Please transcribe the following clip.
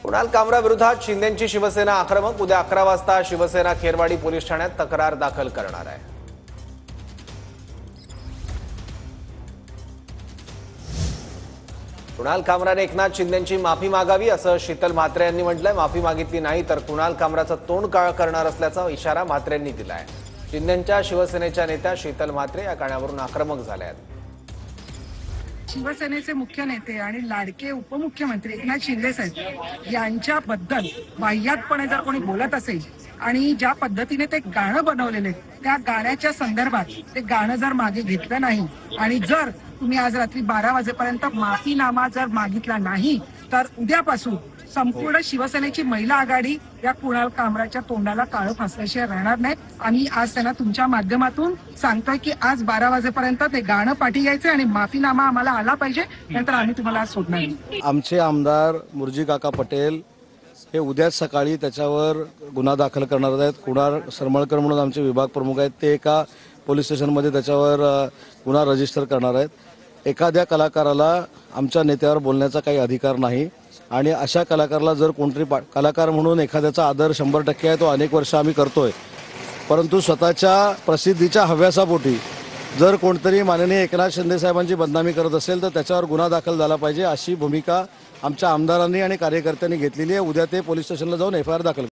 कुणाल कामरा विरोधात शिंदेची शिवसेना आक्रमक। उद्या 11 वाजता शिवसेना खेरवाडी पोलीस ठाण्यात तक्रार दाखल करणार आहे। कुणाल कामराने एकनाथ शिंदेची माफी मागावी असं शीतल म्हात्रे यांनी म्हटलंय। माफी मागितली नाही तर कुणाल कामराचं तोंड काळ करणार असल्याचा इशारा म्हात्रेंनी दिलाय। शिंदेच्या शिवसेनेच्या नेत्या शीतल म्हात्रे या कारणावरून आक्रमक झाल्या आहेत। शिवसेनेचे मुख्य नेते आणि लाडके उपमुख्यमंत्री एकनाथ शिंदे साहेब यांच्याबद्दल वाह्यातपणे जर कोणी बोलत असेल आणि ज्या पद्धतीने ते गाणं बनवलेले त्या गाण्याच्या संदर्भात ते गाणं जर मागे घेतलं नाही आणि जर तुम्ही आज रात्री 12 वाजेपर्यंत माफीनामा जर मागितला नाही तर उद्यापासून संपूर्ण शिवसेनेची महिला आघाडी या कुणाल कामराच्या तोंडाला काळं फासल्याशिवाय राहणार नाही। आम्ही आज त्यांना तुमच्या माध्यमातून सांगतोय की आज 12 वाजेपर्यंत ते गाणं पाठी घ्यायचं आणि माफीनामा आम्हाला आला पाहिजे, नंतर आम्ही तुम्हाला आज सोडणार नाही। आमचे आमदार मुरजी काका पटेल हे उद्याच सकाळी त्याच्यावर गुन्हा दाखल करणार आहेत। कुणाल सरमळकर म्हणून आमचे विभाग प्रमुख आहेत, ते एका पोलीस स्टेशनमध्ये त्याच्यावर गुन्हा रजिस्टर करणार आहेत। एखाद्या कलाकाराला आमच्या नेत्यावर बोलण्याचा काही अधिकार नाही आणि अशा कलाकाराला जर कोणतरी कलाकार म्हणून एखाद्याचा आदर 100% आहे, तो अनेक वर्ष आम्ही करतोय, परंतु स्वतःच्या प्रसिद्धीच्या हव्यासापोटी जर कोणतरी माननीय एकनाथ शिंदे साहेबांची बदनामी करत असेल तर त्याच्यावर गुन्हा दाखल झाला पाहिजे, अशी भूमिका आमच्या आमदारांनी आणि कार्यकर्त्यांनी घेतलेली आहे। उद्या ते पोलीस स्टेशनला जाऊन FIR दाखल